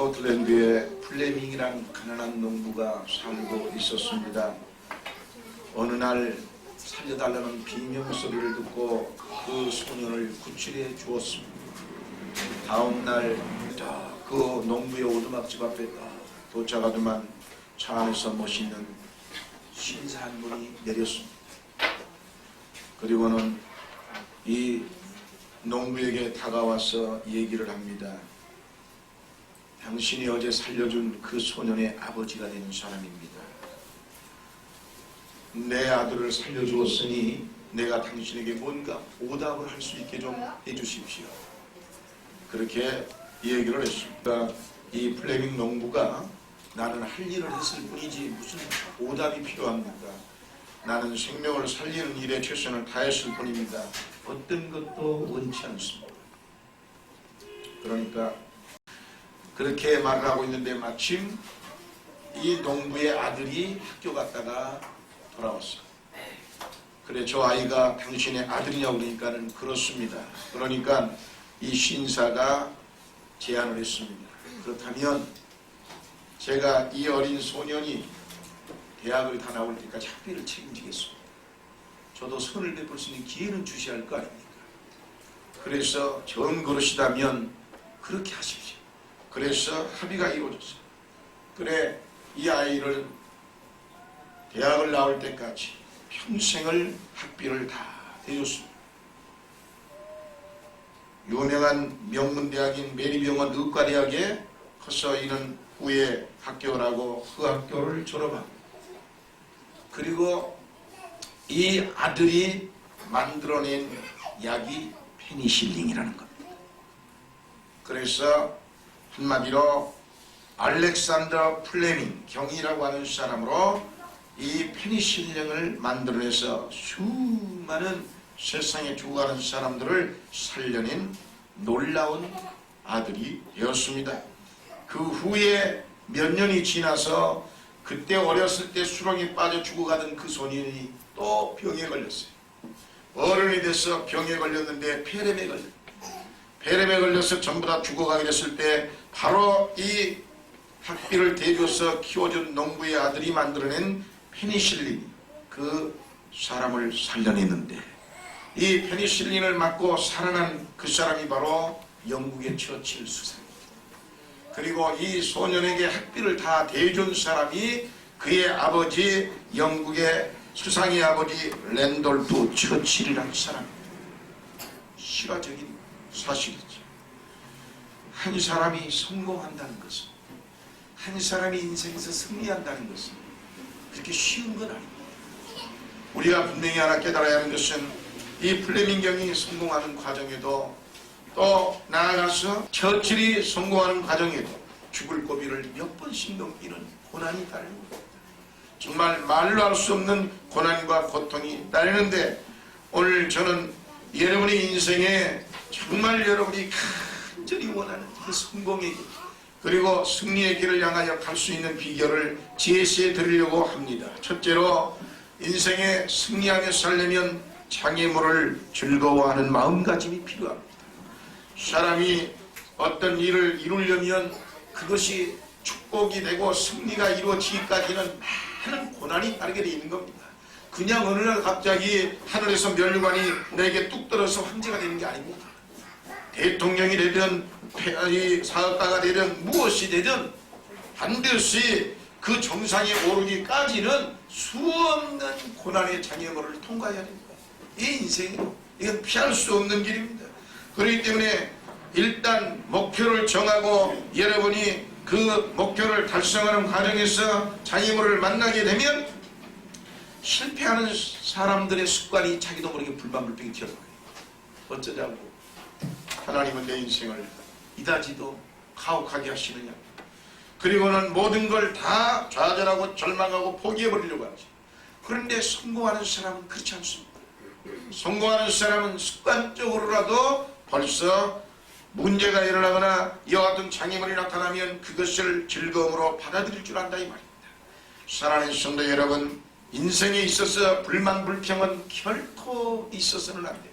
스코틀랜드에 플레밍이란 가난한 농부가 살고 있었습니다. 어느 날 살려달라는 비명소리를 듣고 그 소년을 구출해 주었습니다. 다음 날 그 농부의 오두막집 앞에 도착하더만 차 안에서 멋있는 신사 한 분이 내렸습니다. 그리고는 이 농부에게 다가와서 얘기를 합니다. 당신이 어제 살려준 그 소년의 아버지가 되는 사람입니다. 내 아들을 살려주었으니 내가 당신에게 뭔가 보답을 할 수 있게 좀 해주십시오. 그렇게 얘기를 했습니다. 이 플레밍 농부가 나는 할 일을 했을 뿐이지 무슨 보답이 필요합니까? 나는 생명을 살리는 일에 최선을 다했을 뿐입니다. 어떤 것도 원치 않습니다. 그러니까 그렇게 말을 하고 있는데 마침 이 농부의 아들이 학교 갔다가 돌아왔어요. 그래, 저 아이가 당신의 아들이냐고 그러니까는 그렇습니다. 그러니까 이 신사가 제안을 했습니다. 그렇다면 제가 이 어린 소년이 대학을 다 나올 때까지 학비를 책임지겠습니다. 저도 선을 베풀 수 있는 기회는 주셔야 할 거 아닙니까? 그래서 정 그러시다면 그렇게 하십시오. 그래서 합의가 이루어졌어요. 그래, 이 아이를 대학을 나올 때까지 평생을 학비를 다 대줬습니다. 유명한 명문대학인 메리병원 의과대학에 커서 이는 후에 합격을 하고 그 학교를 졸업합니다. 그리고 이 아들이 만들어낸 약이 페니실린이라는 겁니다. 그래서 한마디로 알렉산더 플레밍 경이라고 하는 사람으로 이 페니실린을 만들어내서 수많은 세상에 죽어가는 사람들을 살려낸 놀라운 아들이 되었습니다. 그 후에 몇 년이 지나서 그때 어렸을 때 수렁에 빠져 죽어가던 그 소년이 또 병에 걸렸어요. 어른이 돼서 병에 걸렸는데 폐렴에 걸렸어요. 폐렴에 걸려서 전부 다 죽어가게 됐을 때 바로 이 학비를 대줘서 키워준 농부의 아들이 만들어낸 페니실린, 그 사람을 살려냈는데 이 페니실린을 맞고 살아난 그 사람이 바로 영국의 처칠 수상입니다. 그리고 이 소년에게 학비를 다 대준 사람이 그의 아버지, 영국의 수상의 아버지 랜돌프 처칠이라는 사람입니다. 실화적인 사실이죠. 한 사람이 성공한다는 것은, 한 사람이 인생에서 승리한다는 것은 그렇게 쉬운 건 아닙니다. 우리가 분명히 하나 깨달아야 하는 것은 이 플레밍 경이 성공하는 과정에도 또 나아가서 처칠이 성공하는 과정에도 죽을 고비를 몇 번씩 넘기는 고난이 따르는 겁니다. 정말 말로 할 수 없는 고난과 고통이 따르는데 오늘 저는 여러분의 인생에 정말 여러분이 간절히 원하는 그 성공의 길 그리고 승리의 길을 향하여 갈 수 있는 비결을 제시해 드리려고 합니다. 첫째로 인생에 승리하며 살려면 장애물을 즐거워하는 마음가짐이 필요합니다. 사람이 어떤 일을 이루려면 그것이 축복이 되고 승리가 이루어지기까지는 많은 고난이 따르게 되어 있는 겁니다. 그냥 어느 날 갑자기 하늘에서 멸류관이 내게 뚝 떨어서 황제가 되는 게 아닙니다. 대통령이 되든 사업가가 되든 무엇이 되든 반드시 그 정상에 오르기까지는 수없는 고난의 장애물을 통과해야 됩니다. 이 인생이요, 이건 피할 수 없는 길입니다. 그렇기 때문에 일단 목표를 정하고 여러분이 그 목표를 달성하는 과정에서 장애물을 만나게 되면 실패하는 사람들의 습관이 자기도 모르게 불만불평이 튀어나와요. 어쩌자고 하나님은 내 인생을 이다지도 가혹하게 하시느냐. 그리고는 모든 걸 다 좌절하고 절망하고 포기해버리려고 하지. 그런데 성공하는 사람은 그렇지 않습니다. 성공하는 사람은 습관적으로라도 벌써 문제가 일어나거나 이와 같은 장애물이 나타나면 그것을 즐거움으로 받아들일 줄 안다 이 말입니다. 사랑하는 성도 여러분, 인생에 있어서 불만불평은 결코 있어서는 안 돼요.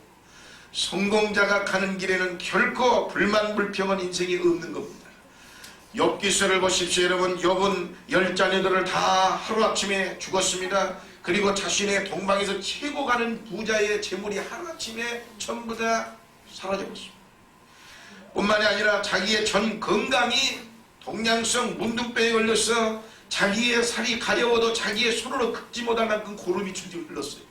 성공자가 가는 길에는 결코 불만불평은 인생에 없는 겁니다. 욥기서를 보십시오. 여러분, 욥은 10자녀들을 다 하루아침에 죽었습니다. 그리고 자신의 동방에서 최고 가는 부자의 재물이 하루아침에 전부 다 사라져버렸습니다. 뿐만이 아니라 자기의 전 건강이 동양성 문둥병에 걸려서 자기의 살이 가려워도 자기의 손으로 긁지 못할 만큼 고름이 줄줄 흘렀어요.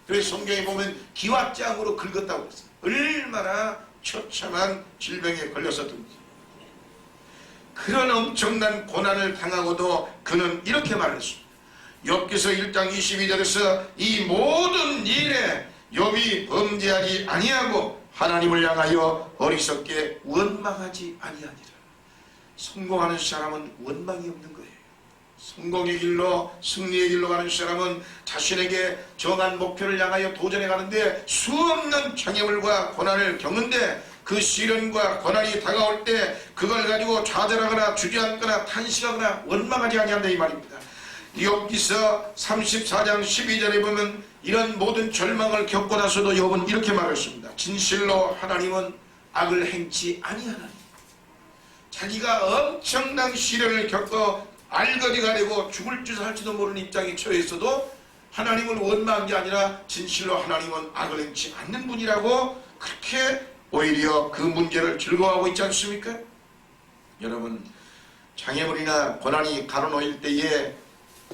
그래서 성경에 보면 기왓장으로 긁었다고 했어요. 얼마나 처참한 질병에 걸렸었던지. 그런 엄청난 고난을 당하고도 그는 이렇게 말했습니다. 욥기서 1장 22절에서 이 모든 일에 욥이 범죄하지 아니하고 하나님을 향하여 어리석게 원망하지 아니하니라. 성공하는 사람은 원망이 없는 거예요. 성공의 길로, 승리의 길로 가는 사람은 자신에게 정한 목표를 향하여 도전해 가는데 수없는 장애물과 고난을 겪는데 그 시련과 고난이 다가올 때 그걸 가지고 좌절하거나 주저앉거나 탄식하거나 원망하지 아니한다 이 말입니다. 욥기서 34장 12절에 보면 이런 모든 절망을 겪고 나서도 욥은 이렇게 말했습니다. 진실로 하나님은 악을 행치 아니하나니. 자기가 엄청난 시련을 겪어 알거지가 되고 죽을 줄 살지도 모르는 입장에 처해 있어도 하나님을 원망한 게 아니라 진실로 하나님은 악을 행치 않는 분이라고 그렇게 오히려 그 문제를 즐거워하고 있지 않습니까? 여러분, 장애물이나 고난이 가로놓일 때에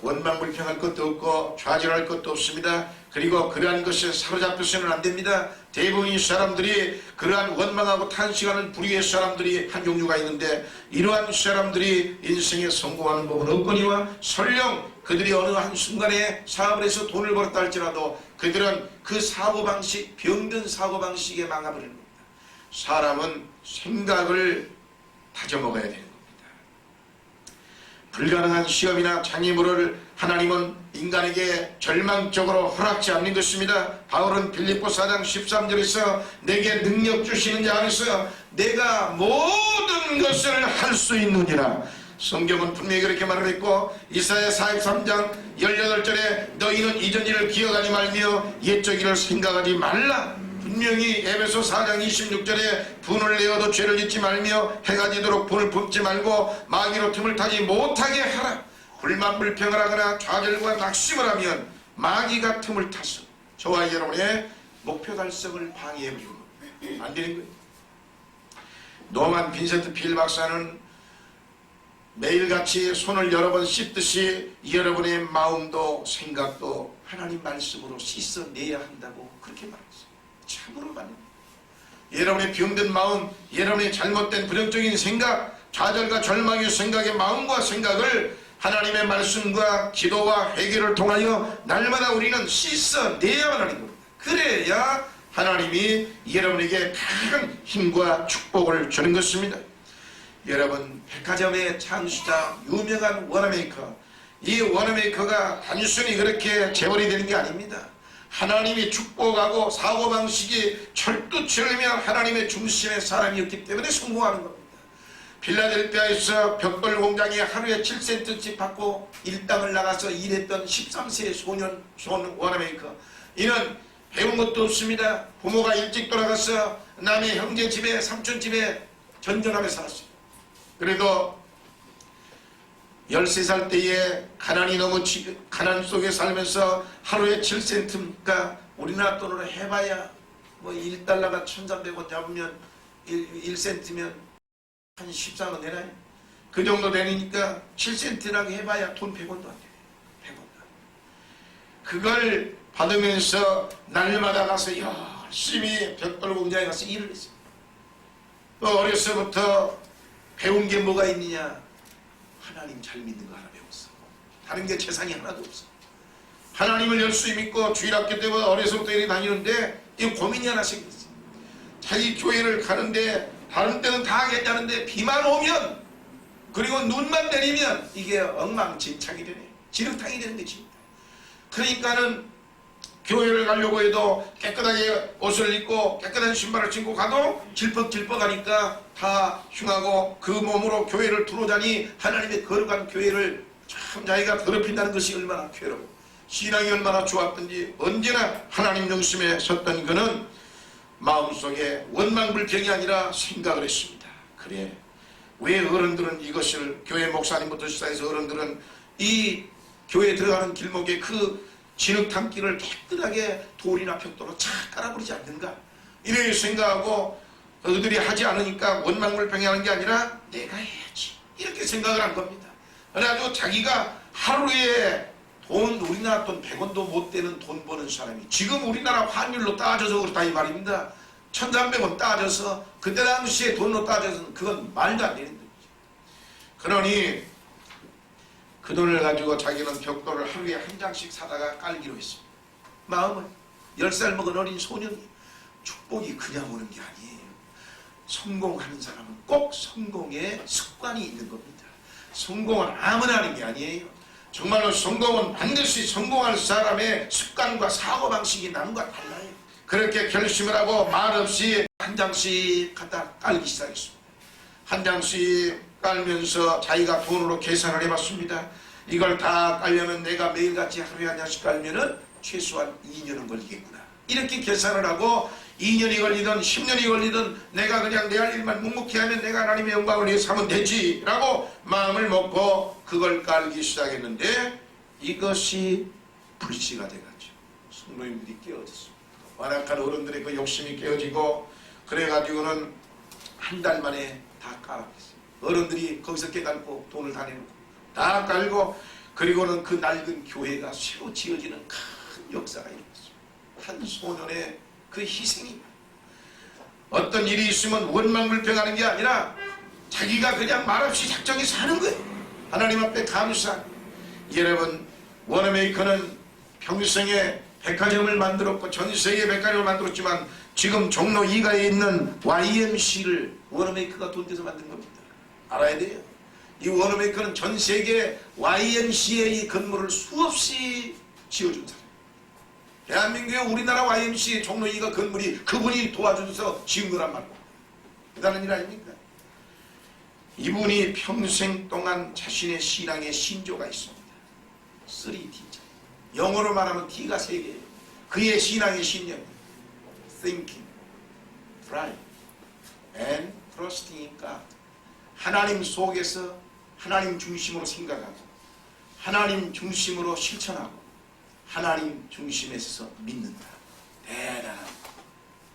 원망불평할 것도 없고 좌절할 것도 없습니다. 그리고 그러한 것에 사로잡혀서는 안 됩니다. 대부분의 사람들이 그러한 원망하고 탄식하는 불의의 사람들이 한 종류가 있는데 이러한 사람들이 인생에 성공하는 법은 없거니와 설령 그들이 어느 한순간에 사업을 해서 돈을 벌었다 할지라도 그들은 그 사고방식, 병든 사고방식에 망가버리는 겁니다. 사람은 생각을 다져먹어야 되는 겁니다. 불가능한 시험이나 장애물을 하나님은 인간에게 절망적으로 허락지 않는 것입니다. 바울은 빌립보 4장 13절에서 내게 능력 주시는 자 안에서 내가 모든 것을 할 수 있느니라. 성경은 분명히 그렇게 말을 했고 이사야 43장 18절에 너희는 이전 일을 기억하지 말며 옛적 일을 생각하지 말라. 분명히 에베소 4장 26절에 분을 내어도 죄를 짓지 말며 해가 지도록 분을 품지 말고 마귀로 틈을 타지 못하게 하라. 불만 불평을 하거나 좌절과 낙심을 하면 마귀가 틈을 타서 저와 여러분의 목표 달성을 방해해버리고 안 되는 거예요. 노만 빈센트 필 박사는 매일같이 손을 여러 번 씻듯이 여러분의 마음도 생각도 하나님 말씀으로 씻어내야 한다고 그렇게 말했어요. 참으로 맞습니다. 여러분의 병든 마음, 여러분의 잘못된 부정적인 생각, 좌절과 절망의 생각의 마음과 생각을 하나님의 말씀과 기도와 회개를 통하여 날마다 우리는 씻어내야만 하는 겁니다. 그래야 하나님이 여러분에게 큰 힘과 축복을 주는 것입니다. 여러분, 백화점의 창시자 유명한 워너메이커, 이 워너메이커가 단순히 그렇게 재벌이 되는 게 아닙니다. 하나님이 축복하고 사고방식이 철두철미한 하나님의 중심의 사람이었기 때문에 성공하는 겁니다. 필라델피아에서 벽돌 공장에 하루에 7센트씩 받고 일당을 나가서 일했던 13세의 손 워너메이커. 이는 배운 것도 없습니다. 부모가 일찍 돌아가서 남의 형제 집에 삼촌 집에 전전하며 살았어요. 그래도 13살 때에 가난 속에 살면서 하루에 7센트니까 우리나라 돈으로 해봐야 뭐 1달러가 1,300원 잡으면 1센트면 한 14원 되나요? 그 정도 되니까 7센트라고 해봐야 돈 100원도 안 돼요. 100원도. 그걸 받으면서 날마다 가서 열심히 벽돌 공장에 가서 일을 했어요. 또 어려서부터 배운 게 뭐가 있느냐? 하나님 잘 믿는 거 하나 배웠어. 다른 게 재산이 하나도 없어. 하나님을 열심히 믿고 주일학교 때부터 어려서부터 이렇게 다니는데 이 고민이 하나 생겼어. 자기 교회를 가는데 다른 때는 다 괜찮은데 비만 오면 그리고 눈만 내리면 이게 엉망진창이 되네. 지륵탕이 되는 거지. 그러니까는 교회를 가려고 해도 깨끗하게 옷을 입고 깨끗한 신발을 신고 가도 질퍽질퍽 하니까 다 흉하고 그 몸으로 교회를 들어오자니 하나님의 거룩한 교회를 참 자기가 더럽힌다는 것이 얼마나 괴로워. 신앙이 얼마나 좋았던지 언제나 하나님 중심에 섰던 그는 마음속에 원망불평이 아니라 생각을 했습니다. 그래, 왜 어른들은 이것을, 교회 목사님부터 시작해서 어른들은 이 교회에 들어가는 길목에 그 진흙탕길을 깨끗하게 돌이나 벽돌로 착 깔아버리지 않는가, 이렇게 생각하고 그들이 하지 않으니까 원망불평하는 게 아니라 내가 해야지 이렇게 생각을 한 겁니다. 그래가지고 자기가 하루에 돈, 우리나라 돈 100원도 못 되는 돈 버는 사람이 지금 우리나라 환율로 따져서 그렇다 이 말입니다. 1300원 따져서 그때 당시에 돈으로 따져서는 그건 말도 안 되는 거죠. 그러니 그 돈을 가지고 자기는 벽돌을 하루에 한 장씩 사다가 깔기로 했습니다. 마음은 10살 먹은 어린 소년이 축복이 그냥 오는 게 아니에요. 성공하는 사람은 꼭 성공의 습관이 있는 겁니다. 성공은 아무나 하는 게 아니에요. 정말로 성공은 반드시 성공할 사람의 습관과 사고방식이 남과 달라요. 그렇게 결심을 하고 말없이 한 장씩 갖다 깔기 시작했습니다. 한 장씩 깔면서 자기가 돈으로 계산을 해봤습니다. 이걸 다 깔려면 내가 매일같이 하루에 한 장씩 깔면은 최소한 2년은 걸리겠구나, 이렇게 계산을 하고 2년이 걸리든 10년이 걸리든 내가 그냥 내 할 일만 묵묵히 하면 내가 하나님의 영광을 위해서 하면 되지 라고 마음을 먹고 그걸 깔기 시작했는데 이것이 불씨가 돼가지고 성도님들이 깨어졌습니다. 완악한 어른들의 그 욕심이 깨어지고 그래가지고는 한 달 만에 다 깔아버렸어요. 어른들이 거기서 깨닫고 돈을 다 내놓고 다 깔고, 그리고는 그 낡은 교회가 새로 지어지는 큰 역사가 일어났습니다. 한 소년의 그 희생이, 어떤 일이 있으면 원망불평하는 게 아니라 자기가 그냥 말없이 작정해서 하는 거예요. 하나님 앞에 감사. 여러분, 워너메이커는 평생에 백화점을 만들었고 전 세계 백화점을 만들었지만 지금 종로 2가에 있는 YMC를 워너메이커가 돈 내서 만든 겁니다. 알아야 돼요. 이 워너메이커는 전 세계 YMCA 건물을 수없이 지어준 사람. 대한민국의 우리나라 YMCA 종로 2가 건물이 그분이 도와줘서 지은 거란 말이에요. 대단한 일 아닙니까? 이분이 평생 동안 자신의 신앙의 신조가 있습니다. 3D자. 영어로 말하면 D가 3개예요. 그의 신앙의 신념. Thinking, Pride, and Trusting in God. 하나님 속에서 하나님 중심으로 생각하고 하나님 중심으로 실천하고 하나님 중심에서 믿는다. 대단하다.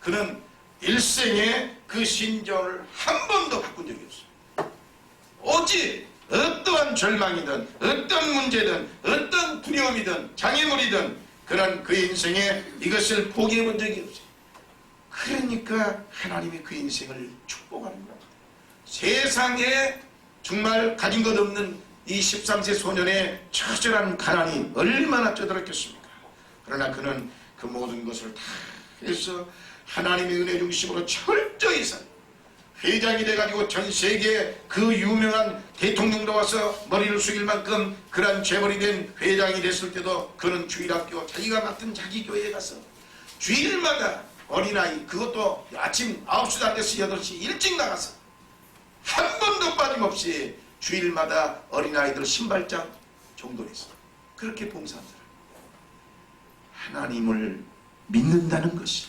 그는 일생에 그 신조를 한 번도 바꾼 적이 없어요. 오직 어떠한 절망이든 어떤 문제든 어떤 두려움이든 장애물이든 그런 그 인생에 이것을 포기해 본 적이 없어요. 그러니까 하나님이 그 인생을 축복하는 겁니다. 세상에 정말 가진 것 없는 이 13세 소년의 처절한 가난이 얼마나 쩌들었겠습니까? 그러나 그는 그 모든 것을 다 해서 하나님의 은혜 중심으로 철저히 살, 회장이 돼가지고 전 세계 그 유명한 대통령도 와서 머리를 숙일 만큼 그런 재벌이 된 회장이 됐을 때도 그는 주일학교 자기가 맡은 자기 교회에 가서 주일마다 어린아이, 그것도 아침 9시도 안 돼서 8시 일찍 나가서 한 번도 빠짐없이 주일마다 어린아이들 신발장 정돈했어. 그렇게 봉사한 사람. 하나님을 믿는다는 것이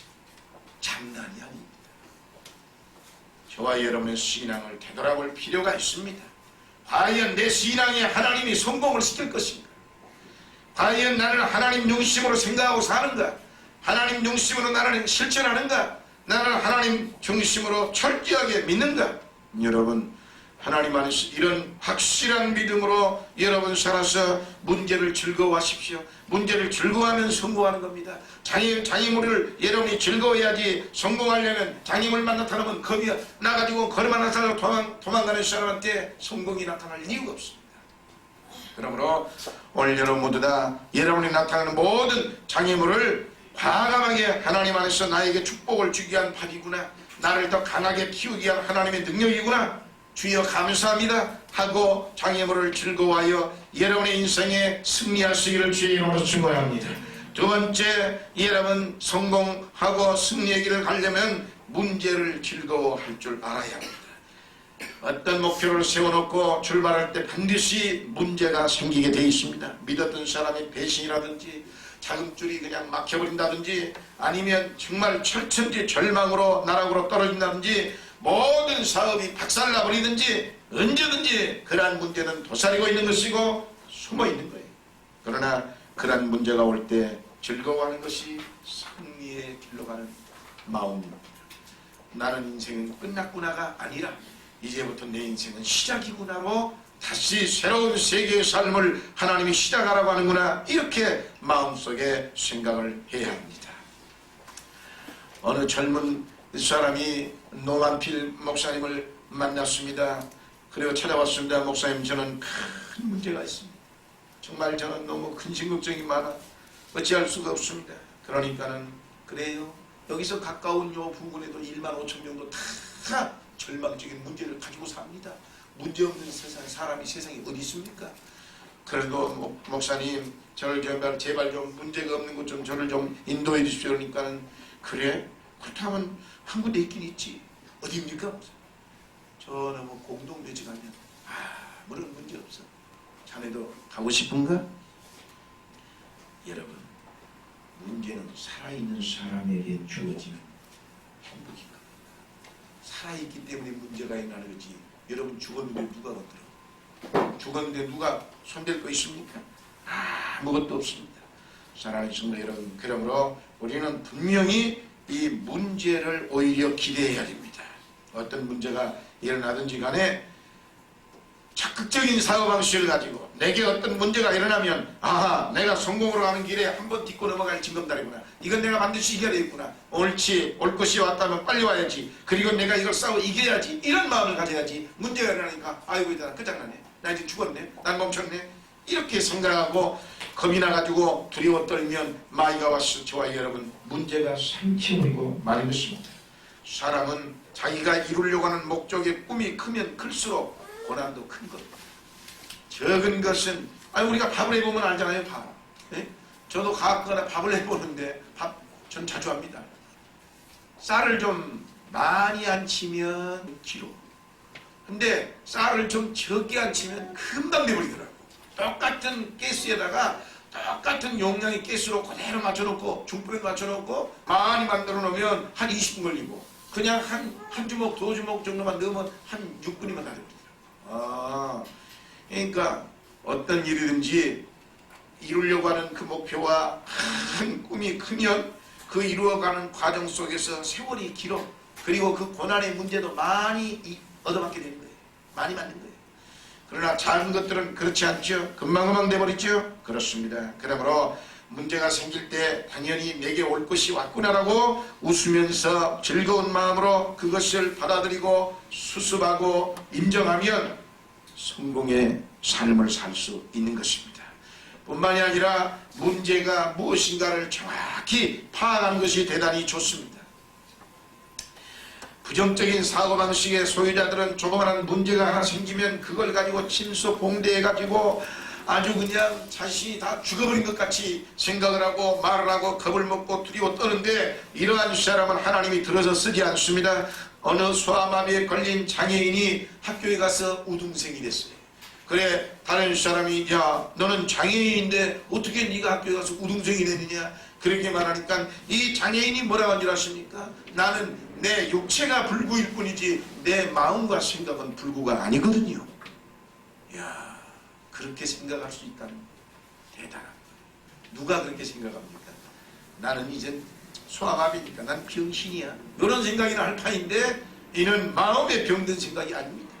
장난이 아닙니다. 저와 여러분의 신앙을 되돌아볼 필요가 있습니다. 과연 내 신앙에 하나님이 성공을 시킬 것인가? 과연 나는 하나님 중심으로 생각하고 사는가? 하나님 중심으로 나는 실천하는가? 나는 하나님 중심으로 철저하게 믿는가? 여러분, 하나님 안에서 이런 확실한 믿음으로 여러분 살아서 문제를 즐거워하십시오. 문제를 즐거워하면 성공하는 겁니다. 장애물을 여러분이 즐거워해야지. 성공하려면 장애물만 나타나면 겁이 나가지고 걸음만 나타나고 도망가는 사람한테 성공이 나타날 이유가 없습니다. 그러므로 오늘 여러분 모두 다 여러분이 나타나는 모든 장애물을 과감하게 하나님 안에서 나에게 축복을 주기 위한 법이구나, 나를 더 강하게 키우기 위한 하나님의 능력이구나, 주여 감사합니다 하고 장애물을 즐거워하여 여러분의 인생에 승리할 수 있기를 주의 이름으로 축원합니다. 두 번째, 여러분 성공하고 승리의 길을 가려면 문제를 즐거워할 줄 알아야 합니다. 어떤 목표를 세워놓고 출발할 때 반드시 문제가 생기게 되어 있습니다. 믿었던 사람이 배신이라든지 자금줄이 그냥 막혀버린다든지 아니면 정말 철천지 절망으로 나락으로 떨어진다든지 모든 사업이 박살나버리든지 언제든지 그러한 문제는 도사리고 있는 것이고 숨어 있는 거예요. 그러나 그러한 문제가 올 때 즐거워하는 것이 승리의 길로 가는 마음입니다. 나는 인생은 끝났구나가 아니라 이제부터 내 인생은 시작이구나로 다시 새로운 세계의 삶을 하나님이 시작하라고 하는구나, 이렇게 마음속에 생각을 해야 합니다. 어느 젊은 사람이 노만필 목사님을 만났습니다. 그리고 찾아왔습니다. 목사님, 저는 큰 문제가 있습니다. 정말 저는 너무 근심 걱정이 많아 어찌할 수가 없습니다. 그러니까는 그래요, 여기서 가까운 요 부근에도 1만 5천 명도 다 절망적인 문제를 가지고 삽니다. 문제없는 세상, 사람이 세상에 어디 있습니까? 그래도 목사님, 저를 제발 좀 문제가 없는 곳 좀 저를 좀 인도해 주십시오. 그러니까는 그래? 그렇다면 한 군데 있긴 있지. 어디입니까? 저는 뭐 공동묘지 가면 아무런 문제 없어. 자네도 가고 싶은가? 여러분, 문제는 살아있는 사람에게 주어지는 행복인가? 살아있기 때문에 문제가 일어나는 거지. 여러분, 죽었는데 누가 건드려? 죽었는데 누가 손댈 거 있습니까? 아무것도 없습니다. 사랑하는 성도 여러분, 그러므로 우리는 분명히 이 문제를 오히려 기대해야 됩니다. 어떤 문제가 일어나든지 간에 적극적인 사고방식을 가지고 내게 어떤 문제가 일어나면 내가 성공으로 가는 길에 한번 딛고 넘어갈 징검다리구나, 이건 내가 반드시 이겨야 되겠구나, 옳지, 올 것이 왔다면 빨리 와야지, 그리고 내가 이걸 싸워 이겨야지, 이런 마음을 가져야지. 문제가 일어나니까 아이고 이제 끝장나네, 나 이제 죽었네, 난 멈췄네, 이렇게 생각하고 겁이 나가지고 두려워 떨면 마이가 와서 저와 여러분 문제가 삼키고 마는 것입니다. 사람은 자기가 이루려고 하는 목적의 꿈이 크면 클수록 고난도 큰 겁니다. 적은 것은 우리가 밥을 해보면 알잖아요. 밥. 네? 저도 가끔가다 밥을 해보는데 밥 전 자주 합니다. 쌀을 좀 많이 안 치면 키로, 근데 쌀을 좀 적게 안 치면 금방 돼버리더라고. 똑같은 가스에다가 똑같은 용량의 가스로 그대로 맞춰놓고 중불에 맞춰놓고 많이 만들어 놓으면 한 20분 걸리고, 그냥 한 주먹, 두 주먹 정도만 넣으면 한 6분이면 다 됩니다. 그러니까 어떤 일이든지 이루려고 하는 그 목표와 큰 꿈이 크면 그 이루어가는 과정 속에서 세월이 길어. 그리고 그 고난의 문제도 많이 얻어맞게 되는 거예요. 많이 맞는 거예요. 그러나 작은 것들은 그렇지 않죠. 금방금방 돼버리죠. 그렇습니다. 그러므로 문제가 생길 때 당연히 내게 올 것이 왔구나라고 웃으면서 즐거운 마음으로 그것을 받아들이고 수습하고 인정하면 성공의 삶을 살 수 있는 것입니다. 뿐만이 아니라 문제가 무엇인가를 정확히 파악하는 것이 대단히 좋습니다. 부정적인 사고방식의 소유자들은 조그마한 문제가 하나 생기면 그걸 가지고 침소봉대해가지고 아주 그냥 자신이 다 죽어버린 것 같이 생각을 하고 말을 하고 겁을 먹고 두려워 떠는데, 이러한 사람은 하나님이 들어서 쓰지 않습니다. 어느 소아마비에 걸린 장애인이 학교에 가서 우등생이 됐어요. 그래, 다른 사람이 야, 너는 장애인인데 어떻게 네가 학교에 가서 우등생이 되느냐, 그렇게 말하니까 이 장애인이 뭐라고 한 줄 아십니까? 나는 내 육체가 불구일 뿐이지 내 마음과 생각은 불구가 아니거든요. 야, 그렇게 생각할 수 있다는 대단한 거예요. 누가 그렇게 생각합니까? 나는 이제 소아마비니까 난 병신이야, 이런 생각이나 할 판인데 이는 마음에 병든 생각이 아닙니다.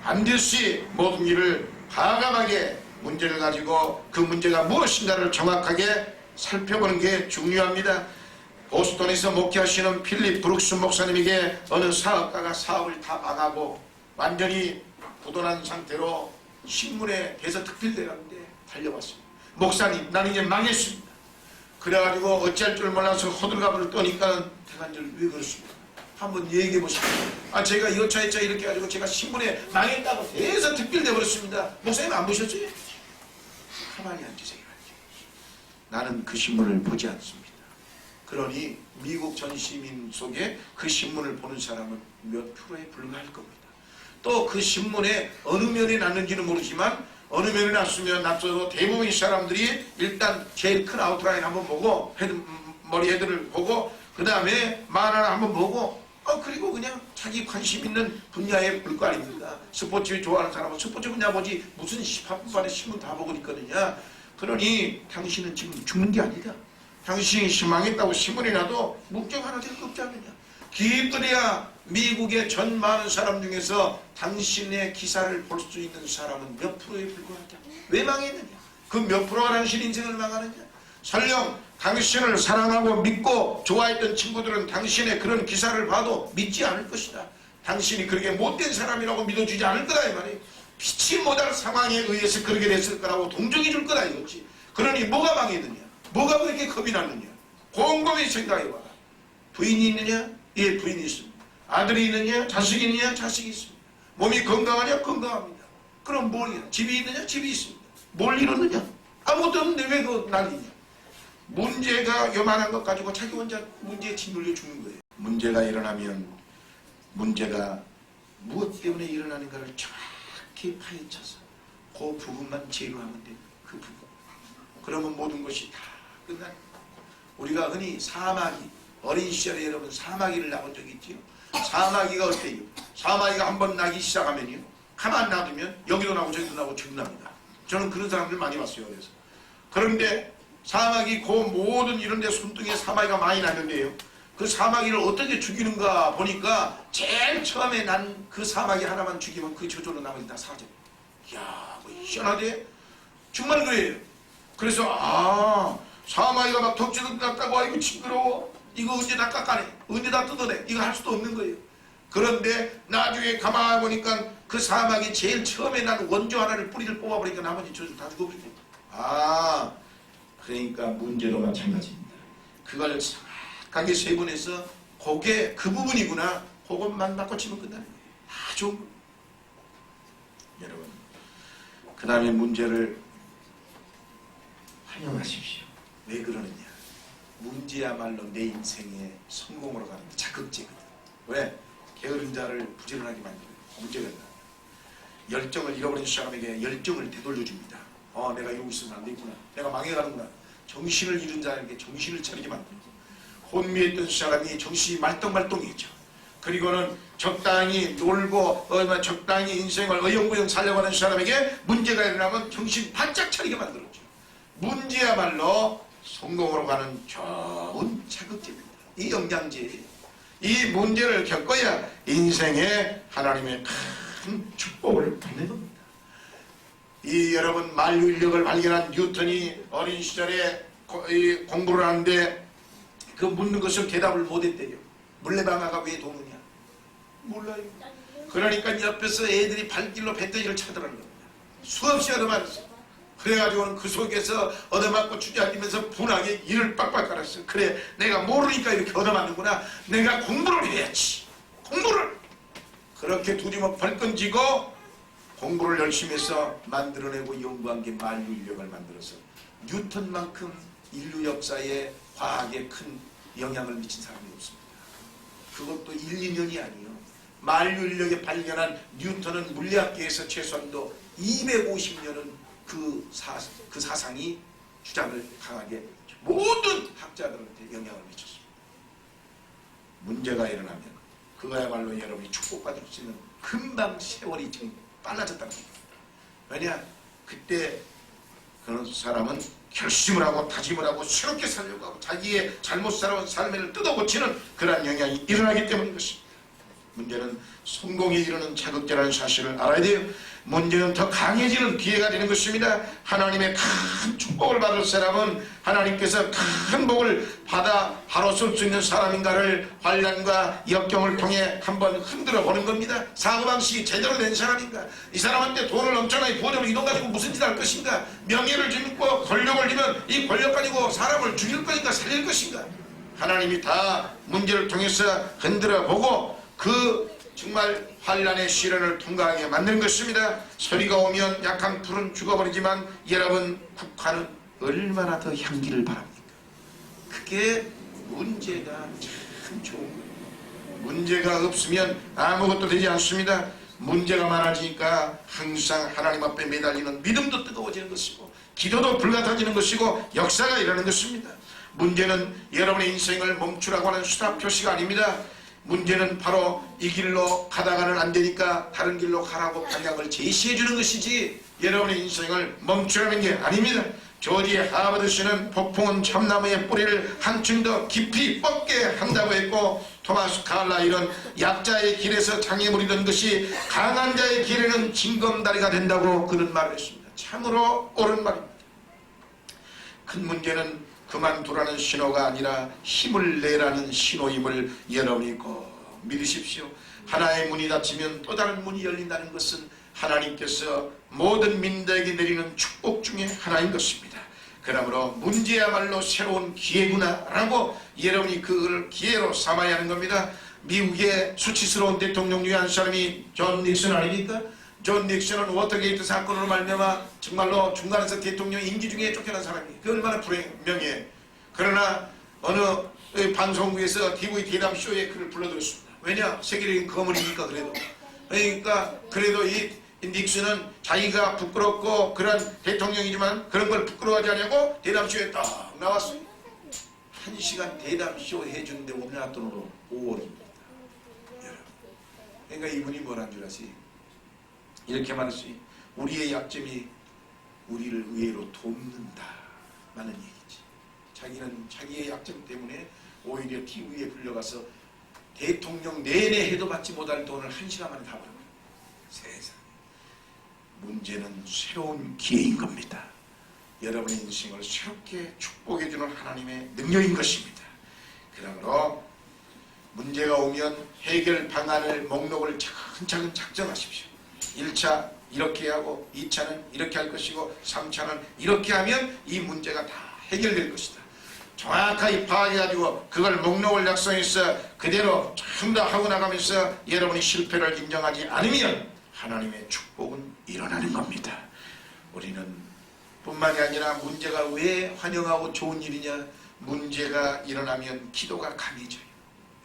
반드시 모든 일을 과감하게 문제를 가지고 그 문제가 무엇인가를 정확하게 살펴보는 게 중요합니다. 보스턴에서 목회하시는 필립 브룩스 목사님에게 어느 사업가가 사업을 다 망하고 완전히 부도난 상태로 신문에 대서특필대라는데 달려왔습니다. 목사님, 나는 이제 망했습니다. 그래가지고 어찌할 줄 몰라서 호들갑을 떠니까 대관절 왜 그렇습니까? 한번 얘기해 보십시오. 제가 이렇게 해가지고 제가 신문에 망했다고 대서특필돼 버렸습니다. 목사님 안 보셨어요? 가만히 앉으세요. 나는 그 신문을 보지 않습니다. 그러니 미국 전 시민 속에 그 신문을 보는 사람은 몇 프로에 불과할 겁니다. 또 그 신문에 어느 면에 났는지는 모르지만 어느 면에 났어도 대부분의 사람들이 일단 제일 큰 아웃라인 한번 보고 머리 헤드를 보고 그 다음에 말 하나 한번 보고 그리고 그냥 자기 관심 있는 분야에 볼 거 아닙니까? 스포츠 좋아하는 사람은 스포츠 분야 보지 무슨 시합반에 신문 다 보고 있거든요. 그러니 당신은 지금 죽는 게 아니다. 당신이 희망했다고 신문이 나도 문제가 하나 될 거 없지 않느냐. 기껏해야 미국의 전 많은 사람 중에서 당신의 기사를 볼 수 있는 사람은 몇 프로에 불과하다. 왜 망했느냐? 그 몇 프로가 당신 인생을 망하느냐? 설령 당신을 사랑하고 믿고 좋아했던 친구들은 당신의 그런 기사를 봐도 믿지 않을 것이다. 당신이 그렇게 못된 사람이라고 믿어주지 않을 거다 이 말이에요. 피치 못할 상황에 의해서 그렇게 됐을 거라고 동정해 줄 거다 이거지. 그러니 뭐가 망했느냐? 뭐가 그렇게 겁이 났느냐? 곰곰이 생각해봐라. 부인이 있느냐? 예, 부인이 있습니다. 아들이 있느냐? 자식이 있느냐? 자식이 있습니다. 몸이 건강하냐? 건강합니다. 그럼 뭘 집이 있느냐? 집이 있습니다. 뭘 이뤘느냐? 아무것도 없는데 왜 그 난리냐? 문제가 요만한 것 가지고 자기 혼자 문제에 짓눌려 죽는 거예요. 문제가 일어나면 문제가 무엇 때문에 일어나는가를 정확히 파헤쳐서 그 부분만 제거하면 돼요. 그 부분. 그러면 모든 것이 다 끝나는 거예요. 우리가 흔히 사마귀, 어린 시절에 여러분 사마귀를 낳은 적이 있지요. 사마귀가 어때요? 사마귀가 한번 나기 시작하면요. 가만 놔두면 여기도 나고 저기도 나고 저기도 납니다. 저는 그런 사람들 많이 봤어요. 그래서. 그런데 사마귀 그 모든 이런 데 손등에 사마귀가 많이 났는데요. 그 사마귀를 어떻게 죽이는가 보니까 제일 처음에 난 그 사마귀 하나만 죽이면 그 저절로 나머지 다 사라져요. 이야, 뭐 희한하대? 정말 그래요. 그래서 사마귀가 막 덕지덕지 났다고 이거 징그러워. 이거 언제 다 깎아내? 언제 다 뜯어내? 이거 할 수도 없는 거예요. 그런데 나중에 가만히 보니까 그 사마귀 제일 처음에 난 원조 하나를 뿌리를 뽑아버리니까 나머지 저절 다 죽어버리죠. 그러니까 문제도 마찬가지입니다. 그걸 정확하게 세분해서 그게 그 부분이구나. 그것만 바꿔치면 끝나는 거예요. 아주 여러분 그 다음에 문제를 활용하십시오. 왜 그러느냐? 문제야말로 내 인생의 성공으로 가는 자극제거든. 왜? 게으른 자를 부지런하게 만들어요. 문제가 있나? 열정을 잃어버린 사람에게 열정을 되돌려줍니다. 내가 여기 있으면 안 되겠구나. 내가 망해가는구나. 정신을 잃은 자에게 정신을 차리게 만들고, 혼미했던 사람이 정신이 말똥말똥해져. 그리고는 적당히 놀고 적당히 인생을 어영부영 살려고 하는 사람에게 문제가 일어나면 정신 바짝 차리게 만들었죠. 문제야말로 성공으로 가는 좋은 자극제입니다. 이 영양제예요. 이 문제를 겪어야 인생에 하나님의 큰 축복을 받는 겁니다. 이 여러분 만유인력을 발견한 뉴턴이 어린 시절에 공부를 하는데 그 묻는 것을 대답을 못했대요. 물레방아가 왜 도느냐? 몰라요. 그러니까 옆에서 애들이 발길로 배터리를 찾으라는 겁니다. 수없이 얻어맞았어요. 그래가지고는 그 속에서 얻어맞고 주저앉으면서 분하게 이를 빡빡 깔았어요. 그래, 내가 모르니까 이렇게 얻어맞는구나. 내가 공부를 해야지. 공부를. 그렇게 두리목 벌끈 쥐고 공부를 열심히 해서 만들어내고 연구한 게 만유인력을 만들어서 뉴턴만큼 인류 역사에 과학에 큰 영향을 미친 사람이 없습니다. 그것도 1, 2년이 아니에요. 만유인력에 발견한 뉴턴은 물리학계에서 최소한도 250년은 그 사상이 주장을 강하게 모든 학자들한테 영향을 미쳤습니다. 문제가 일어나면 그거야말로 여러분이 축복받을 수 있는 금방 세월이 좀 빨라졌다는 겁니다. 왜냐? 그때 그런 사람은 결심을 하고 다짐을 하고 새롭게 살려고 하고 자기의 잘못 살아온 삶을 뜯어고치는 그러한 영향이 일어나기 때문인 것입니다. 문제는 성공에 이르는 자극제라는 사실을 알아야 돼요. 문제는 더 강해지는 기회가 되는 것입니다. 하나님의 큰 축복을 받을 사람은 하나님께서 큰 복을 받아 바로 쓸 수 있는 사람인가를 환난과 역경을 통해 한번 흔들어 보는 겁니다. 사고방식이 제대로 된 사람인가? 이 사람한테 돈을 엄청나게 부어주면 이 돈 가지고 무슨 짓 할 것인가? 명예를 주고 권력을 주면 이 권력 가지고 사람을 죽일 거니까 살릴 것인가? 하나님이 다 문제를 통해서 흔들어 보고 그 정말 환난의 시련을 통과하게 만드는 것입니다. 서리가 오면 약한 풀은 죽어버리지만 여러분 국화는 얼마나 더 향기를 바랍니까? 그게 문제가 참 좋은 거예요. 문제가 없으면 아무것도 되지 않습니다. 문제가 많아지니까 항상 하나님 앞에 매달리는 믿음도 뜨거워지는 것이고 기도도 불같아지는 것이고 역사가 일어나는 것입니다. 문제는 여러분의 인생을 멈추라고 하는 수단 표시가 아닙니다. 문제는 바로 이 길로 가다가는 안 되니까 다른 길로 가라고 방향을 제시해 주는 것이지 여러분의 인생을 멈추라는 게 아닙니다. 조지 하버드시는 폭풍은 참나무의 뿌리를 한층 더 깊이 뻗게 한다고 했고, 토마스 칼라일은 약자의 길에서 장애물이 된 것이 강한 자의 길에는 징검다리가 된다고 그런 말을 했습니다. 참으로 옳은 말입니다. 큰 문제는 그만두라는 신호가 아니라 힘을 내라는 신호임을 여러분이 꼭 믿으십시오. 하나의 문이 닫히면 또 다른 문이 열린다는 것은 하나님께서 모든 민들에게 내리는 축복 중에 하나인 것입니다. 그러므로 문제야말로 새로운 기회구나 라고 여러분이 그걸 기회로 삼아야 하는 겁니다. 미국의 수치스러운 대통령 중에 한 사람이 존 닉슨 아닙니까? 존 닉슨은 워터게이트 사건으로 말미암아 정말로 중간에서 대통령 임기 중에 쫓겨난 사람이, 그 얼마나 불행명예. 그러나 어느 방송국에서 TV 대담쇼에 그를 불러들였습니다. 왜냐? 세계적인 거물이니까. 그러니까 그래도 이 닉슨은 자기가 부끄럽고 그런 대통령이지만 그런 걸 부끄러워하지 않냐고 대담쇼에 딱 나왔어요. 1시간 대담쇼 해주는데 우리나라 돈으로 5억입니다. 그러니까 이분이 뭐란 줄 아시? 이렇게 말했어요. 우리의 약점이 우리를 의외로 돕는다 라는 얘기지. 자기는 자기의 약점 때문에 오히려 TV에 불려가서 대통령 내내 해도 받지 못할 돈을 1시간 만에 다 벌어버려요. 세상에. 문제는 새로운 기회인 겁니다. 여러분의 인생을 새롭게 축복해주는 하나님의 능력인 것입니다. 그러므로 문제가 오면 해결 방안을 목록을 차근차근 작성하십시오. 1차 이렇게 하고 2차는 이렇게 할 것이고 3차는 이렇게 하면 이 문제가 다 해결될 것이다. 정확하게 파악해가지고 그걸 목록을 작성해서 그대로 전부 다 하고 나가면서 여러분이 실패를 인정하지 않으면 하나님의 축복은 일어나는 겁니다. 우리는 뿐만이 아니라 문제가 왜 환영하고 좋은 일이냐? 문제가 일어나면 기도가 강해져요.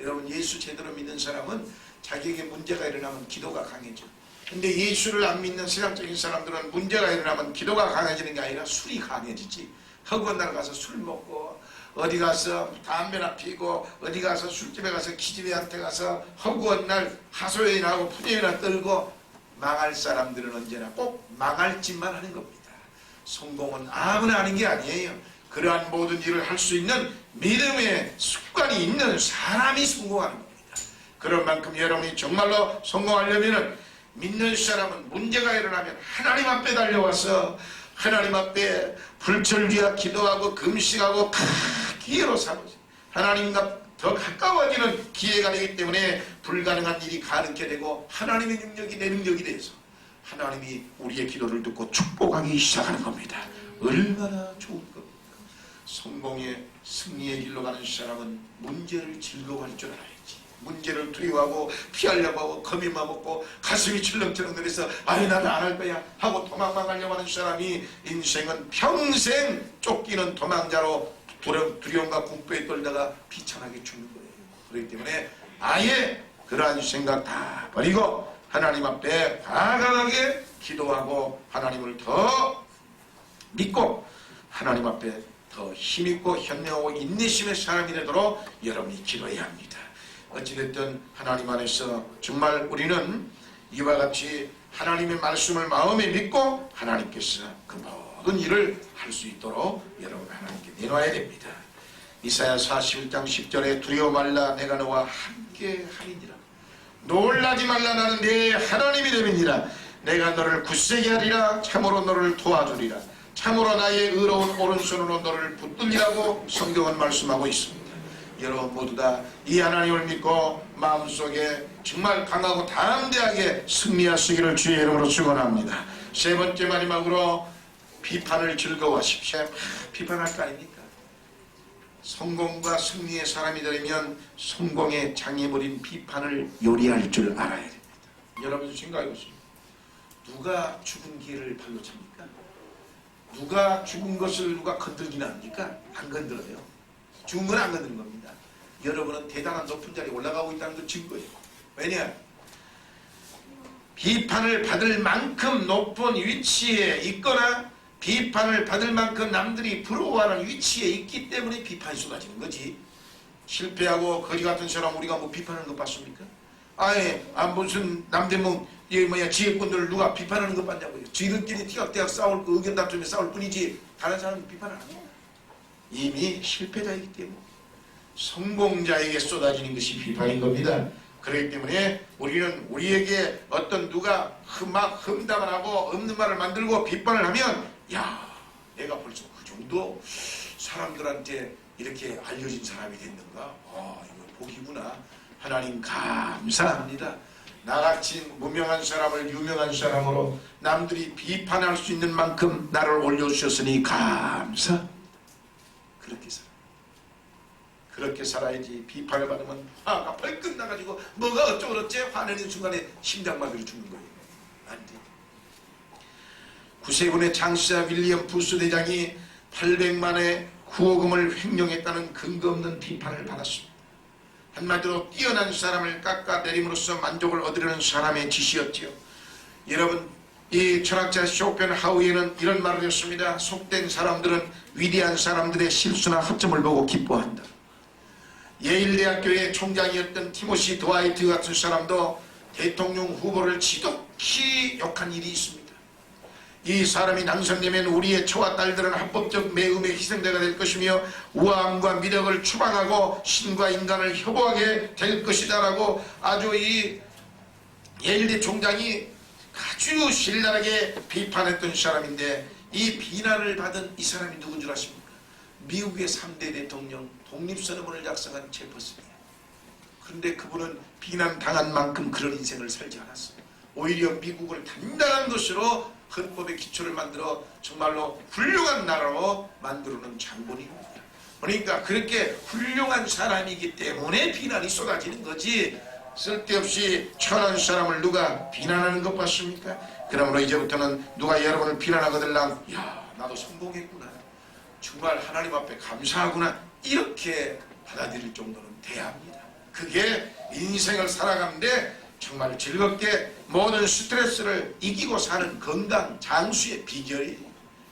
여러분, 예수 제대로 믿는 사람은 자기에게 문제가 일어나면 기도가 강해져. 근데 예수를 안 믿는 세상적인 사람들은 문제가 일어나면 기도가 강해지는 게 아니라 술이 강해지지. 허구한 날 가서 술 먹고 어디 가서 담배나 피고 어디 가서 술집에 가서 기집애한테 가서 허구한 날 하소연이나 하고 푸념이나 떨고 망할 사람들은 언제나 꼭 망할 짓만 하는 겁니다. 성공은 아무나 하는 게 아니에요. 그러한 모든 일을 할 수 있는 믿음의 습관이 있는 사람이 성공하는 겁니다. 그런 만큼 여러분이 정말로 성공하려면 믿는 사람은 문제가 일어나면 하나님 앞에 달려와서 하나님 앞에 불철주야 기도하고 금식하고 다 기회로 삼으세요. 하나님과 더 가까워지는 기회가 되기 때문에 불가능한 일이 가능케 되고 하나님의 능력이 내 능력이 돼서 하나님이 우리의 기도를 듣고 축복하기 시작하는 겁니다. 얼마나 좋은 겁니까? 성공의 승리의 길로 가는 사람은 문제를 즐거워할 줄 알아야지. 문제를 두려워하고 피하려고 하고 겁이 먹고 가슴이 철렁철렁 그래서 아니 나는 안 할 거야 하고 도망만 가려고 하는 사람이 인생은 평생 쫓기는 도망자로 두려움과 공포에 떨다가 비참하게 죽는 거예요. 그렇기 때문에 아예 그러한 생각 다 버리고 하나님 앞에 과감하게 기도하고 하나님을 더 믿고 하나님 앞에 더 힘있고 현명하고 인내심의 사람이 되도록 여러분이 기도해야 합니다. 어찌됐든 하나님 안에서 정말 우리는 이와 같이 하나님의 말씀을 마음에 믿고 하나님께서 그 모든 일을 할 수 있도록 여러분 하나님께 내놔야 됩니다. 이사야 41장 10절에 두려워 말라 내가 너와 함께 하리니라. 놀라지 말라 나는 네 하나님이 됨이니라. 내가 너를 굳세게 하리라. 참으로 너를 도와주리라. 참으로 나의 의로운 오른손으로 너를 붙들리라고 성경은 말씀하고 있습니다. 여러분 모두 다 이 하나님을 믿고 마음속에 정말 강하고 담대하게 승리하시기를 주의 이름으로 축원합니다. 세 번째 마지막으로 비판을 즐거워하십시오. 비판할 거 아닙니까? 성공과 승리의 사람이 되려면 성공의 장애물인 비판을 요리할 줄 알아야 됩니다. 여러분 생각해보세요. 누가 죽은 개를 발로 찹니까? 누가 죽은 것을 누가 건들기나 합니까? 안 건드려요. 죽은 건 안 건드는 겁니다. 여러분은 대단한 높은 자리에 올라가고 있다는 걸 증거예요. 왜냐? 비판을 받을 만큼 높은 위치에 있거나 비판을 받을 만큼 남들이 부러워하는 위치에 있기 때문에 비판이 쏟아지는 거지. 실패하고 거지 같은 사람 우리가 뭐 비판하는 거 봤습니까? 아예 무슨 남대문 지혜꾼들 누가 비판하는 거 봤냐고요. 지들끼리 티격태격 싸울 그 의견 다툼에 싸울 뿐이지 다른 사람은 비판을 안 해요. 이미 실패자이기 때문에 성공자에게 쏟아지는 것이 비판인 겁니다. 그렇기 때문에 우리는 우리에게 어떤 누가 막 험담을 하고 없는 말을 만들고 비판을 하면 야 내가 벌써 그 정도 사람들한테 이렇게 알려진 사람이 됐는가? 이거 복이구나. 하나님 감사합니다. 나같이 무명한 사람을 유명한 사람으로 남들이 비판할 수 있는 만큼 나를 올려주셨으니 감사. 그렇게 살아야지. 비판을 받으면 화가 벌컥 나가지고 뭐가 어쩌고 저쩌 화내는 순간에 심장마비로 죽는 거예요. 안 돼. 구세군의 장시자 윌리엄 부스 대장이 800만의 구호금을 횡령했다는 근거 없는 비판을 받았습니다. 한마디로 뛰어난 사람을 깎아내림으로써 만족을 얻으려는 사람의 짓이었지요. 여러분, 이 철학자 쇼펜하우에는 이런 말을 했습니다. 속된 사람들은 위대한 사람들의 실수나 허점을 보고 기뻐한다. 예일대학교의 총장이었던 티모시 드와이트 같은 사람도 대통령 후보를 지독히 욕한 일이 있습니다. 이 사람이 당선되면 우리의 처와 딸들은 합법적 매음의 희생자가 될 것이며 우아함과 미력을 추방하고 신과 인간을 협오하게 될 것이다 라고 아주 이 예일대 총장이 아주 신랄하게 비판했던 사람인데, 이 비난을 받은 이 사람이 누군 줄 아십니까? 미국의 3대 대통령 독립선언문을 작성한 제퍼슨이에요. 그런데 그분은 비난당한 만큼 그런 인생을 살지 않았어요. 오히려 미국을 단단한 것으로 헌법의 기초를 만들어 정말로 훌륭한 나라로 만들어놓은 장본입니다. 그러니까 그렇게 훌륭한 사람이기 때문에 비난이 쏟아지는 거지, 쓸데없이 천한 사람을 누가 비난하는 것 같습니까? 그러므로 이제부터는 누가 여러분을 비난하거들랑 야 나도 성공했구나, 정말 하나님 앞에 감사하구나, 이렇게 받아들일 정도는 돼야 합니다. 그게 인생을 살아가는데 정말 즐겁게 모든 스트레스를 이기고 사는 건강 장수의 비결이에요.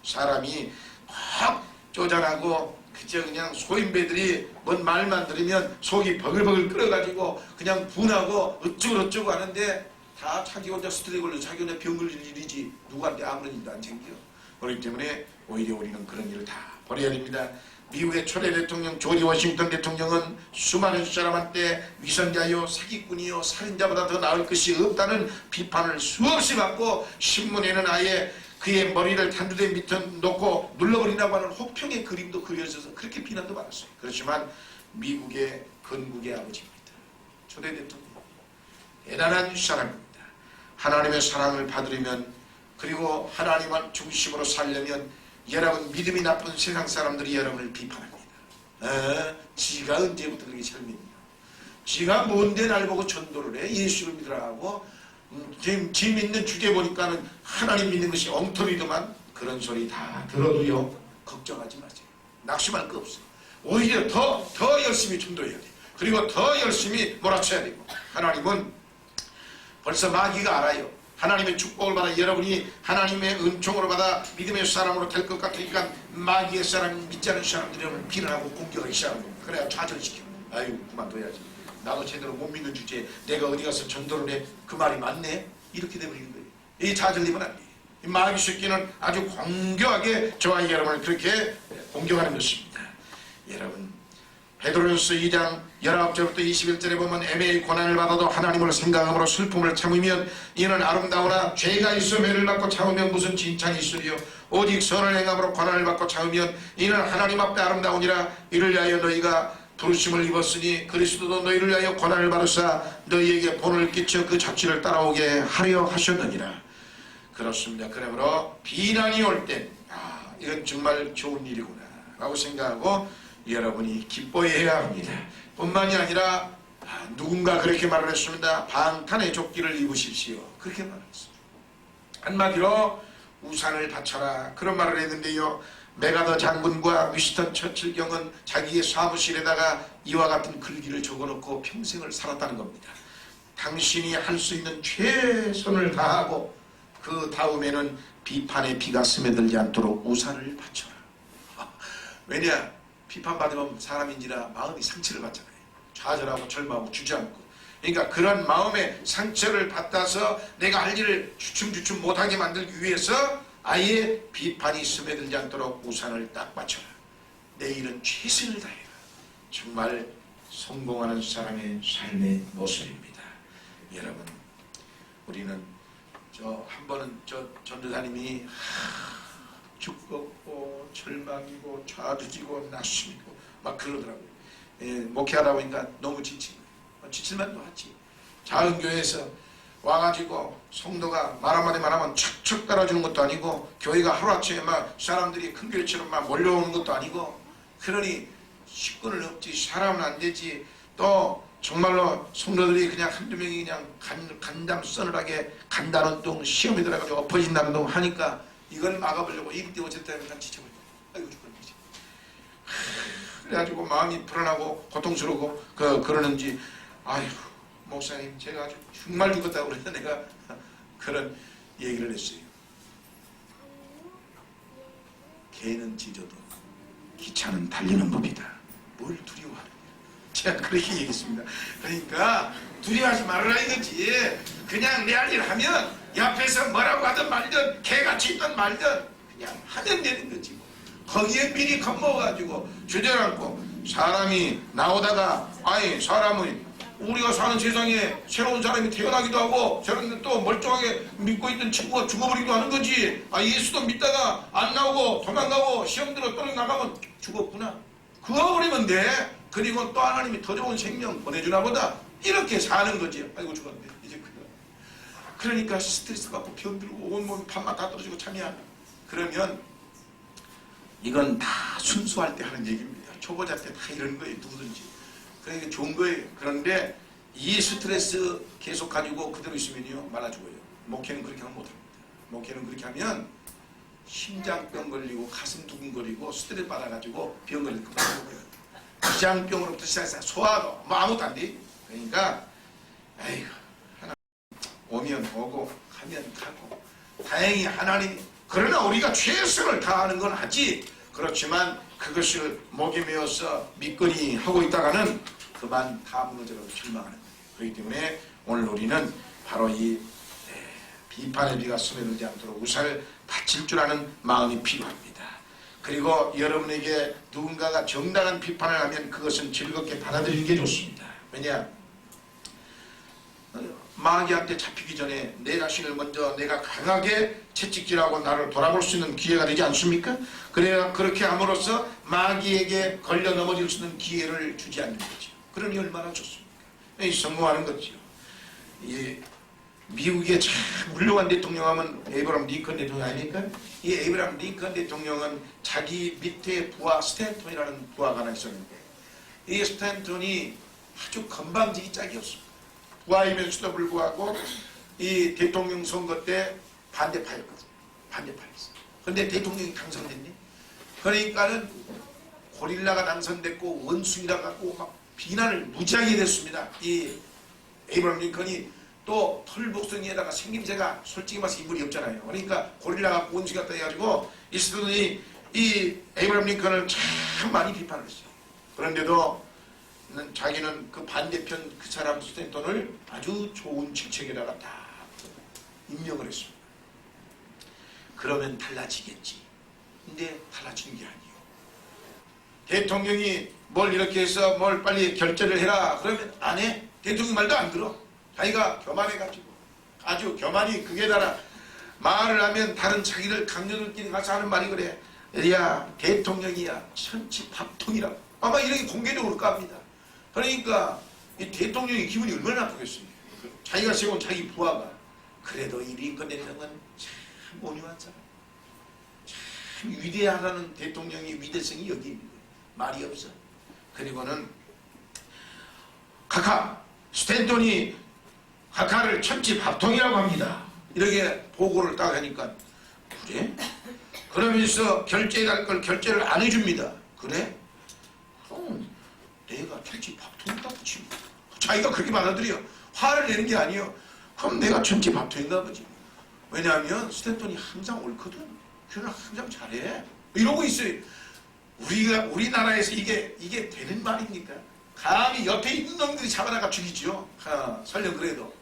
사람이 확 쪼잔하고 그저 그냥 소인배들이 뭔 말만 들으면 속이 버글버글 끓어가지고 그냥 분하고 어쩌고 하는데 다 자기 혼자 스트레스 걸려 자기 혼자 병 걸릴 일이지 누구한테 아무런 일도 안 생겨. 그렇기 때문에 오히려 우리는 그런 일을 다 버려야 됩니다. 미국의 초대 대통령 조지 워싱턴 대통령은 수많은 사람한테 위선자요 사기꾼이요 살인자보다 더 나을 것이 없다는 비판을 수없이 받고 신문에는 아예 그의 머리를 단두대 밑에 놓고 눌러버린다고 하는 혹평의 그림도 그려져서 그렇게 비난도 받았어요. 그렇지만 미국의 건국의 아버지입니다. 초대 대통령 대단한 사람입니다. 하나님의 사랑을 받으려면, 그리고 하나님을 중심으로 살려면 여러분 믿음이 나쁜 세상 사람들이 여러분을 비판합니다. 지가 언제부터 그렇게 젊었냐, 지가 뭔데 날 보고 전도를 해, 예수를 믿으라고, 지금 지 믿는 주제 보니까는 하나님 믿는 것이 엉터리더만. 그런 소리 다 들어도요 걱정하지 마세요. 낙심할 거 없어요. 오히려 더 열심히 전도해야 돼요. 그리고 더 열심히 몰아쳐야 되고, 하나님은 벌써 마귀가 알아요. 하나님의 축복을 받아 여러분이 하나님의 은총으로 받아 믿음의 사람으로 될 것 같으니까 마귀의 사람, 믿지 않은 사람들이 여러분을 비난하고 공격하기 시작하는 겁니다. 그래야 좌절시켜. 아유 그만둬야지, 나도 제대로 못 믿는 주제에 내가 어디 가서 전도를 해, 그 말이 맞네, 이렇게 되버리는 거예요. 이 좌절리면 안 돼요. 이 마귀 새끼는 아주 공교하게 저와 여러분을 그렇게 공격하는 것입니다. 여러분 베드로전서 2장 19절부터 21절에 보면 애매히 고난을 받아도 하나님을 생각함으로 슬픔을 참으면 이는 아름다우나 죄가 있어 매를 받고 참으면 무슨 칭찬이 있으리요. 오직 선을 행함으로 고난을 받고 참으면 이는 하나님 앞에 아름다우니라. 이를 위하여 너희가 부르심을 입었으니 그리스도도 너희를 위하여 고난을 받으사 너희에게 본을 끼쳐 그 자취를 따라오게 하려 하셨느니라. 그렇습니다. 그러므로 비난이 올 땐 이건 정말 좋은 일이구나 라고 생각하고 여러분이 기뻐해야 합니다. 뿐만이 아니라 누군가 그렇게 말을 했습니다. 방탄의 조끼를 입으십시오, 그렇게 말했어요. 한마디로 우산을 바쳐라, 그런 말을 했는데요, 메가더 장군과 위스턴 처칠 경은 자기의 사무실에다가 이와 같은 글귀를 적어놓고 평생을 살았다는 겁니다. 당신이 할 수 있는 최선을 다하고 그 다음에는 비판의 비가 스며들지 않도록 우산을 바쳐라. 왜냐? 비판받으면 사람인지라 마음이 상처를 받잖아요. 좌절하고 절망하고 주저앉고. 그러니까 그런 마음의 상처를 받아서 내가 할 일을 주춤주춤 못하게 만들기 위해서 아예 비판이 스며들지 않도록 우산을 딱 맞춰라. 내 일은 최선을 다해라. 정말 성공하는 사람의 삶의 모습입니다. 여러분, 우리는 한 번은 전도사님이 죽었고 절망이고 좌두지고 낙심이고 막 그러더라고요. 목회하다 보니까 너무 지칠만도 하지. 작은 교회에서 와가지고 성도가 말 한마디 말하면 척척 따라주는 것도 아니고, 교회가 하루아침에 막 사람들이 큰 교회처럼 막 몰려오는 것도 아니고, 그러니 식구는 없지, 사람은 안 되지. 또 정말로 성도들이 그냥 한두 명이 그냥 간담 서늘하게 간다는 동 시험에 들어가지고 엎어진다는 동 하니까 이걸 막아보려고 이때 어쨌든 그냥 지쳐버려. 아이고 죽겠지. 그래가지고 마음이 불안하고 고통스러우고 그러는지, 아이고 목사님 제가 아주 정말 죽었다고 그래서 내가 그런 얘기를 했어요. 개는 짖어도 기차는 달리는 법이다. 뭘 두려워하느냐. 제가 그렇게 얘기했습니다. 그러니까 두려워하지 말아라 이거지. 그냥 내 할 일 하면 옆에서 뭐라고 하든 말든 개가 짖든 말든 그냥 하면 되는 거지. 거기에 미리 겁먹어가지고 주저앉고, 사람이 나오다가 아니 사람은 우리가 사는 세상에 새로운 사람이 태어나기도 하고, 저런데 또 멀쩡하게 믿고 있던 친구가 죽어버리기도 하는 거지. 예수도 믿다가 안 나오고 도망가고 시험 들어 또 나가면 죽었구나. 그거 버리면 돼. 그리고 또 하나님이 더 좋은 생명 보내주나 보다. 이렇게 사는 거지. 아이고 죽었네. 이제 그러니까 스트레스 받고 병들고 온몸 판만 다 떨어지고 잠이 안 와. 그러면 이건 다 순수할 때 하는 얘기입니다. 초보자 때 다 이런 거예요. 누구든지. 그러니까 좋은 거예요. 그런데 이 스트레스 계속 가지고 그대로 있으면요 말아 죽어요. 목회는 그렇게 하면 못합니다. 목회는 그렇게 하면 심장병 걸리고 가슴 두근거리고 스트레스 받아가지고 병 걸릴 거 같아요. 기장병으로부터 시작해서 소화도 뭐 아무것도 안 돼. 그러니까 아이고 하나님 오면 오고 가면 가고, 다행히 하나님, 그러나 우리가 최선을 다하는 건 하지. 그렇지만 그것을 목에 메어서 믿거니 하고 있다가는 그만 다 무너져서 절망하는 거예요. 그렇기 때문에 오늘 우리는 바로 이 비판의 비가 스며들지 않도록 우산을 받칠 줄 아는 마음이 필요합니다. 그리고 여러분에게 누군가가 정당한 비판을 하면 그것은 즐겁게 받아들이는 게 좋습니다. 왜냐? 마귀한테 잡히기 전에 내 자신을 먼저 내가 강하게 채찍질하고 나를 돌아볼 수 있는 기회가 되지 않습니까? 그래야 그렇게 함으로써 마귀에게 걸려 넘어질 수 있는 기회를 주지 않는 거죠. 그러니 얼마나 좋습니까? 성공하는 거죠. 미국의 참 훌륭한 대통령 하면 에이브람 링컨 대통령 아닙니까? 이 에이브람 링컨 대통령은 자기 밑에 부하 스탠턴이라는 부하가 하나 있었는데, 이 스탠턴이 아주 건방지기 짝이 없습니다. 부하이면서도 불구하고 이 대통령 선거 때 반대파였거든요. 반대파였어요. 그런데 대통령이 당선됐네. 그러니까는 고릴라가 당선됐고 원숭이라 갖고 막 비난을 무지하게 됐습니다. 이 에이브람 링컨이 또 털복숭이에다가 생김새가 솔직히 말해서 인물이 없잖아요. 그러니까 고릴라 갖고 원숭이 같다 해가지고 이 스튜던이 이 에이브람 링컨을 참 많이 비판을 했어요. 그런데도 자기는 그 반대편 그 사람 스탠턴을 아주 좋은 직책에다가 다 임명을 했습니다. 그러면 달라지겠지. 근데 달라지는 게 아니에요. 대통령이 뭘 이렇게 해서 뭘 빨리 결제를 해라 그러면 안 해. 대통령 말도 안 들어. 자기가 교만해가지고 아주 교만이 극에 달아 말을 하면 다른 자기를 강요들끼리 가서 하는 말이 그래. 야 대통령이야 천지밥통이라고 아마 이렇게 공개적으로 깝니다. 그러니까 이 대통령의 기분이 얼마나 나쁘겠어요. 자기가 세운 자기 부하가. 그래도 이 링컨 대통령은 참 온유한 사람, 참 위대하다는 대통령의 위대성이 여기 있는 거예요. 말이 없어. 그리고는 카카 스탠턴이 카카를 천지밥통이라고 합니다. 이렇게 보고를 딱 하니까 그래? 그러면서 결제할 걸 결제를 안 해줍니다. 그래? 그럼 내가 천지밥통인가 보지. 자기가 그렇게 받아들여. 화를 내는 게 아니에요. 그럼 내가 천지밥통인가 보지. 왜냐하면 스탠턴이 항상 옳거든. 그는 항상 잘해. 이러고 있어요. 우리나라에서 이게 되는 말입니까? 감히 옆에 있는 놈들이 잡아다가 죽이죠. 설령 그래도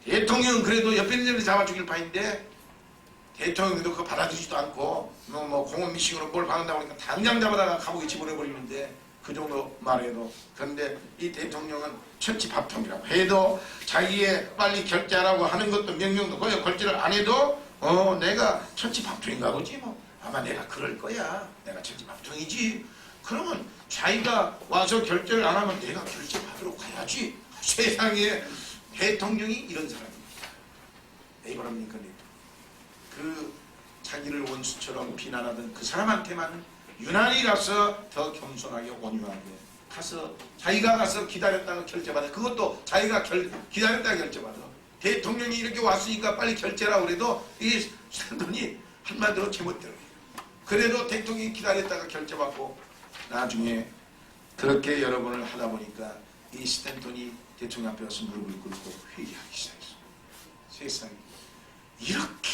대통령은 그래도 옆에 있는 놈들이 잡아 죽일 판인데 대통령도 그거 받아주지도 않고 뭐 공원 미싱으로 뭘 받는다고 하니까 당장 잡아다가 감옥에 집어넣어버리는데 그 정도 말해도. 그런데 이 대통령은 천지밥통이라고 해도 자기의 빨리 결제하라고 하는 것도 명령도 거의 걸지를 안 해도 내가 천지밥통인가 보지 뭐. 아마 내가 그럴 거야. 내가 천지밥통이지. 그러면 자기가 와서 결제를 안 하면 내가 결제받으러 가야지. 세상에 대통령이 이런 사람입니다. 에이브러함 링컨이 그 자기를 원수처럼 비난하던 그 사람한테만 유난히 가서 더 겸손하게 온유하게 가서 자기가 가서 기다렸다가 결제받아. 그것도 자기가 기다렸다가 결제받아. 대통령이 이렇게 왔으니까 빨리 결제라고 그래도 이 사람들이 한마디로 제멋대로. 그래도 대통령이 기다렸다가 결제받고 나중에 그렇게 여러 번을 하다 보니까 이 스탠턴이 대통령 앞에 가서 무릎을 꿇고 회개하기 시작했어. 세상에 이렇게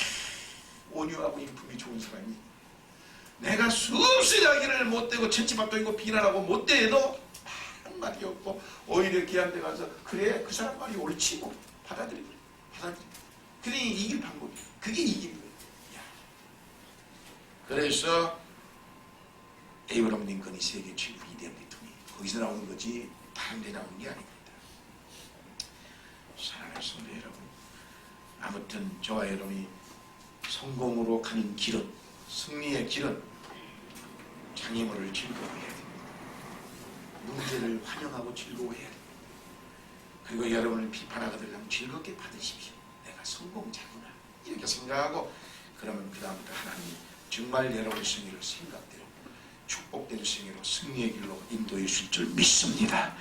온유하고 인품이 좋은 사람이 내가 수없이 자기를 못되고 천지밥통이고 비난하고 못되해도 한마디 없고 오히려 걔한테 가서 그래 그 사람 말이 옳지 뭐 받아들여. 그게 이길 방법이야. 그게 이기는 거야. 그래서 에이브러함 링컨이 세계 최고 위대한 대통령이 거기서 나오는 거지 다른 데 나오는 게 아닙니다. 사랑하는 성도 여러분, 아무튼 저와 여러분이 성공으로 가는 길은, 승리의 길은 장애물을 즐거워해야 됩니다. 문제를 환영하고 즐거워해야 됩니다. 그리고 여러분을 비판하거든 즐겁게 받으십시오. 내가 성공자구나 이렇게 생각하고 그러면 그 다음부터 하나님이 정말 여러분의 승리를 생각대로 축복된 승리로 승리의 길로 인도해 주실 줄 믿습니다.